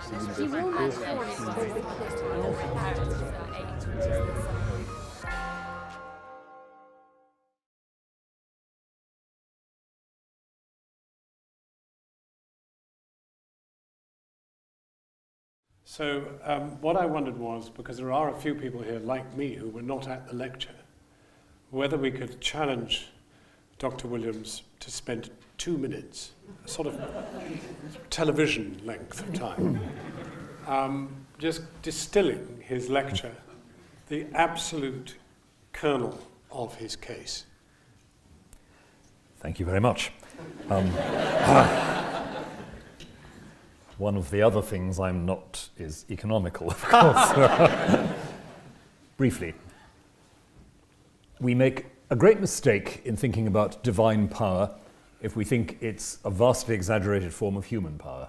You will not force. So what I wondered was, because there are a few people here like me who were not at the lecture, whether we could challenge Dr. Williams to spend 2 minutes, a sort of television length of time, just distilling his lecture, the absolute kernel of his case. Thank you very much. One of the other things I'm not is economical, of course. Briefly, we make a great mistake in thinking about divine power if we think it's a vastly exaggerated form of human power.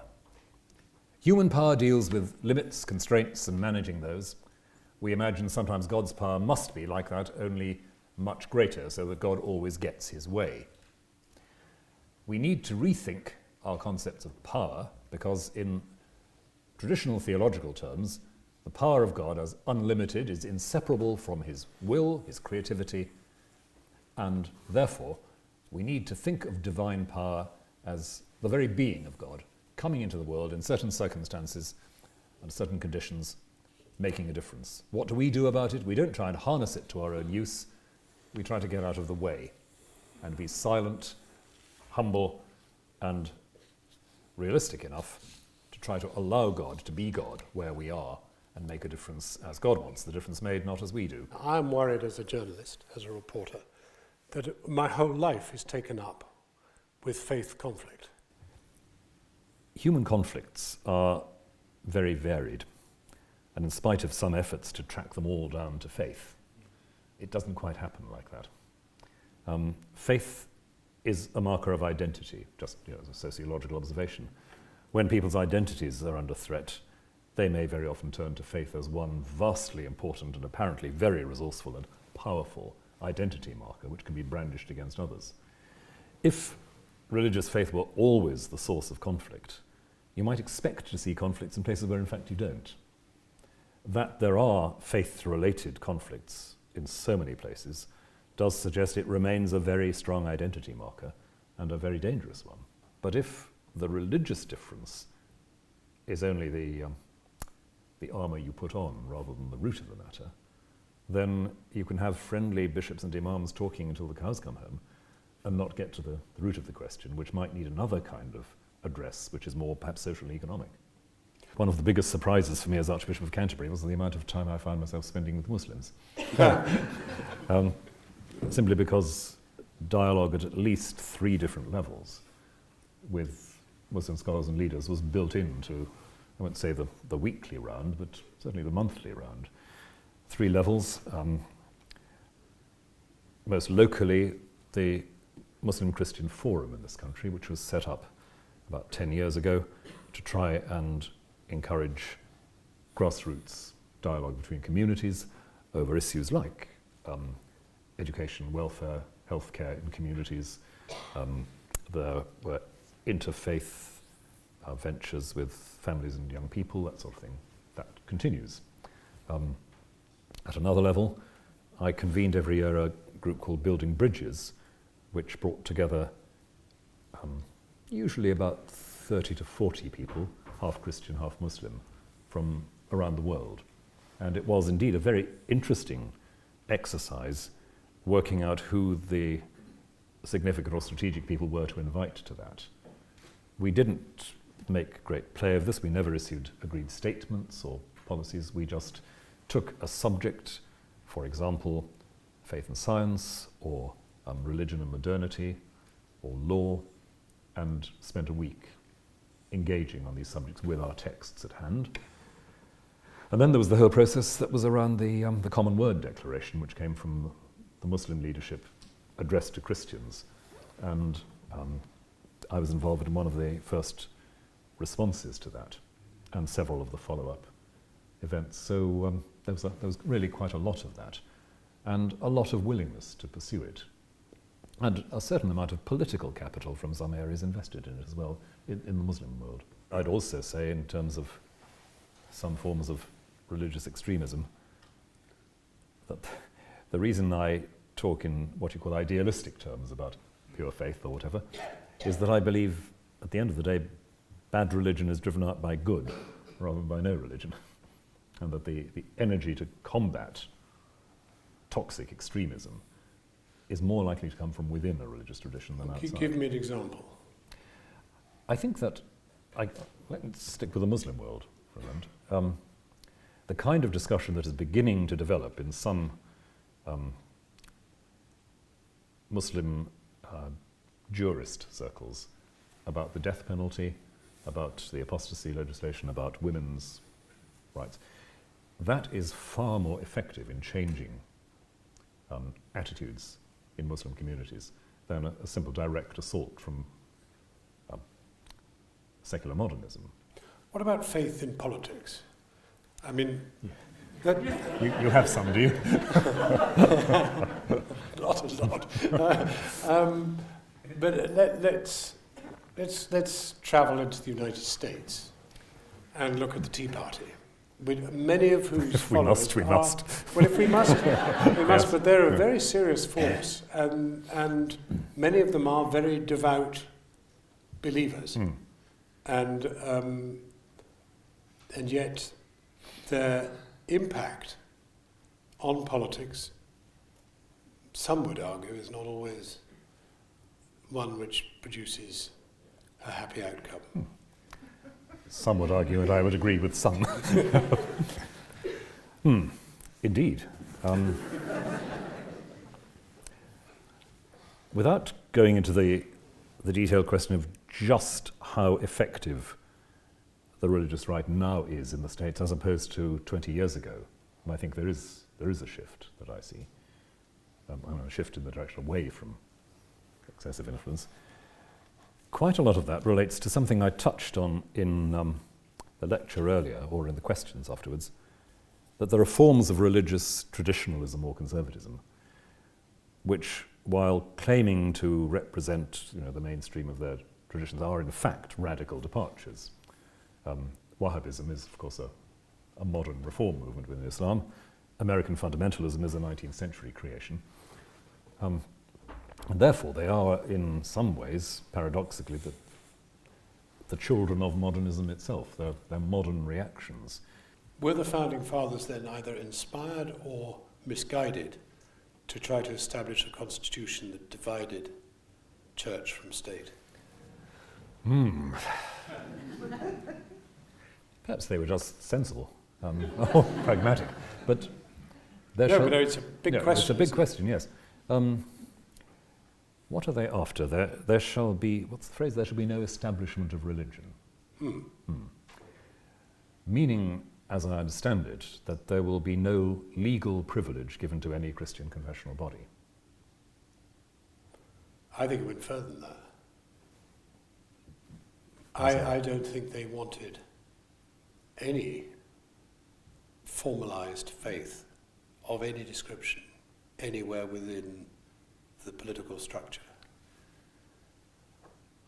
Human power deals with limits, constraints, and managing those. We imagine sometimes God's power must be like that, only much greater, so that God always gets his way. We need to rethink our concepts of power, because in traditional theological terms, the power of God as unlimited is inseparable from his will, his creativity, and therefore we need to think of divine power as the very being of God, coming into the world in certain circumstances and certain conditions, making a difference. What do we do about it? We don't try and harness it to our own use. We try to get out of the way and be silent, humble, and realistic enough to try to allow God to be God where we are and make a difference as God wants the difference made, not as we do. I'm worried as a journalist, as a reporter, that my whole life is taken up with faith conflict. Human conflicts are very varied, and in spite of some efforts to track them all down to faith, it doesn't quite happen like that. Faith is a marker of identity, just as a sociological observation. When people's identities are under threat, they may very often turn to faith as one vastly important and apparently very resourceful and powerful identity marker which can be brandished against others. If religious faith were always the source of conflict, you might expect to see conflicts in places where in fact you don't. That there are faith-related conflicts in so many places does suggest it remains a very strong identity marker and a very dangerous one. But if the religious difference is only the armour you put on rather than the root of the matter, then you can have friendly bishops and imams talking until the cows come home and not get to the root of the question, which might need another kind of address, which is more perhaps social and economic. One of the biggest surprises for me as Archbishop of Canterbury was the amount of time I found myself spending with Muslims. Simply because dialogue at least 3 different levels with Muslim scholars and leaders was built into, I won't say the weekly round, but certainly the monthly round. 3 levels. Most locally, the Muslim Christian Forum in this country, which was set up about 10 years ago to try and encourage grassroots dialogue between communities over issues like education, welfare, healthcare in communities. There were interfaith ventures with families and young people, that sort of thing. That continues. At another level, I convened every year a group called Building Bridges, which brought together usually about 30 to 40 people, half Christian, half Muslim, from around the world. And it was indeed a very interesting exercise working out who the significant or strategic people were to invite to that. We didn't make great play of this. We never issued agreed statements or policies. We just took a subject, for example, faith and science, or religion and modernity, or law, and spent a week engaging on these subjects with our texts at hand. And then there was the whole process that was around the Common Word Declaration, which came from the Muslim leadership addressed to Christians. And I was involved in one of the first responses to that, and several of the follow-up events. So there was really quite a lot of that, and a lot of willingness to pursue it, and a certain amount of political capital from some areas invested in it as well in the Muslim world. I'd also say, in terms of some forms of religious extremism, that the reason I talk in what you call idealistic terms about pure faith or whatever is that I believe at the end of the day bad religion is driven out by good rather than by no religion, and that the energy to combat toxic extremism is more likely to come from within a religious tradition than outside. Give me an example. I think that, let's stick with the Muslim world for a moment. The kind of discussion that is beginning to develop in some Muslim jurist circles about the death penalty, about the apostasy legislation, about women's rights, that is far more effective in changing attitudes in Muslim communities than a simple direct assault from secular modernism. What about faith in politics? I mean, that You have some, do you? not a lot. But let's travel into the United States and look at the Tea Party. Many of whose If we followers must, we are, must. Well, if we must, we must. Yes. But they're a very serious force, and many of them are very devout believers, and yet their impact on politics, some would argue, is not always one which produces a happy outcome. Some would argue, and I would agree with some. Indeed. Without going into the detailed question of just how effective the religious right now is in the States as opposed to 20 years ago, and I think there is a shift that I see, a shift in the direction away from excessive influence. Quite a lot of that relates to something I touched on in the lecture earlier, or in the questions afterwards, that there are forms of religious traditionalism or conservatism which, while claiming to represent the mainstream of their traditions, are in fact radical departures. Wahhabism is, of course, a modern reform movement within Islam. American fundamentalism is a 19th century creation. And therefore, they are, in some ways, paradoxically, the children of modernism itself. They're modern reactions. Were the Founding Fathers then either inspired or misguided to try to establish a constitution that divided church from state? Perhaps they were just sensible, or pragmatic. But it's a big question. It's a big question, yes. What are they after? There shall be, what's the phrase? There shall be no establishment of religion. Meaning, as I understand it, that there will be no legal privilege given to any Christian confessional body. I think it went further than that. I don't think they wanted any formalized faith of any description anywhere within the political structure.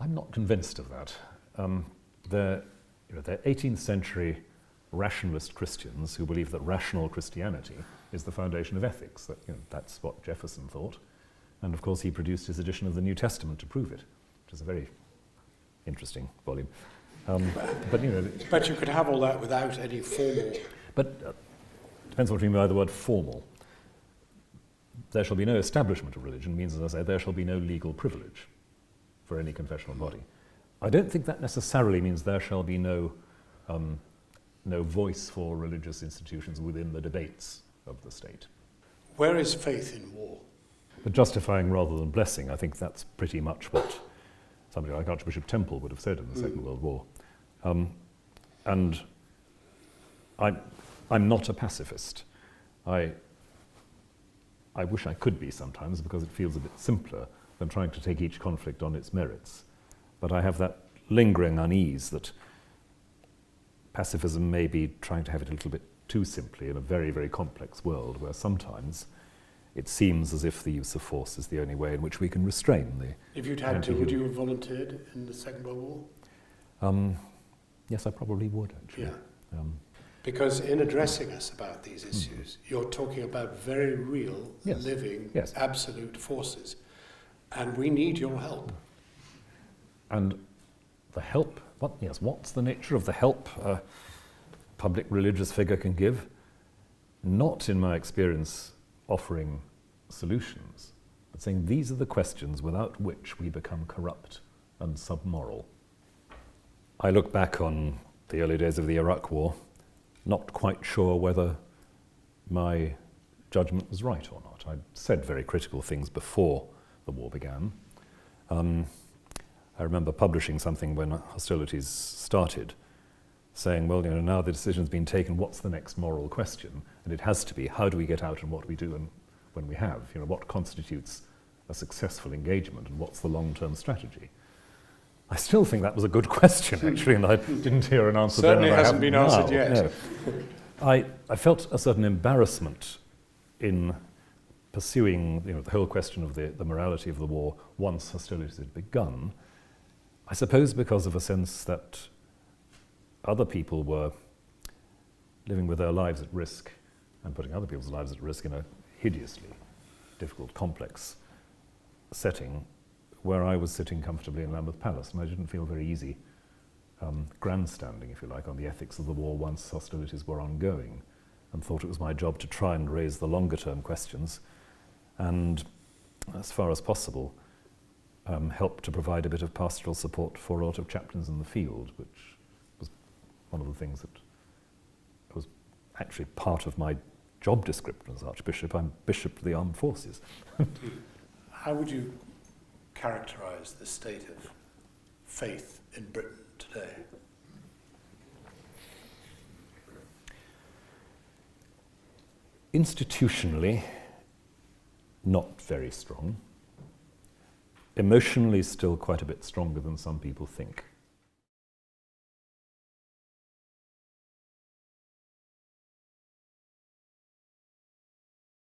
I'm not convinced of that. They're 18th century rationalist Christians who believe that rational Christianity is the foundation of ethics. That's what Jefferson thought. And of course he produced his edition of the New Testament to prove it, which is a very interesting volume. But you could have all that without any formal... But depends what you mean by the word formal. There shall be no establishment of religion means, as I say, there shall be no legal privilege for any confessional body. I don't think that necessarily means there shall be no voice for religious institutions within the debates of the state. Where is faith in war? But justifying rather than blessing, I think that's pretty much what somebody like Archbishop Temple would have said in the Second World War. And I'm not a pacifist. I wish I could be sometimes, because it feels a bit simpler than trying to take each conflict on its merits. But I have that lingering unease that pacifism may be trying to have it a little bit too simply in a very, very complex world where sometimes it seems as if the use of force is the only way in which we can restrain the... If you'd had to, would you have volunteered in the Second World War? Yes, I probably would, actually. Yeah. Because in addressing us about these issues, you're talking about very real, Yes. living, Yes. absolute forces. And we need your help. And the help, what's the nature of the help a public religious figure can give? Not, in my experience, offering solutions, but saying these are the questions without which we become corrupt and submoral. I look back on the early days of the Iraq War, not quite sure whether my judgment was right or not. I said very critical things before the war began. I remember publishing something when hostilities started, saying, well, now the decision's been taken, what's the next moral question? And it has to be, how do we get out and what do we do and when we have? What constitutes a successful engagement and what's the long-term strategy? I still think that was a good question, actually, and I didn't hear an answer then. Certainly hasn't been answered yet. No. I felt a certain embarrassment in pursuing the whole question of the morality of the war once hostilities had begun, I suppose because of a sense that other people were living with their lives at risk and putting other people's lives at risk in a hideously difficult, complex setting where I was sitting comfortably in Lambeth Palace, and I didn't feel very easy grandstanding, if you like, on the ethics of the war once hostilities were ongoing, and thought it was my job to try and raise the longer-term questions and, as far as possible, help to provide a bit of pastoral support for a lot of chaplains in the field, which was one of the things that was actually part of my job description as Archbishop. I'm Bishop of the Armed Forces. How would you characterize the state of faith in Britain today? Institutionally, not very strong. Emotionally, still quite a bit stronger than some people think.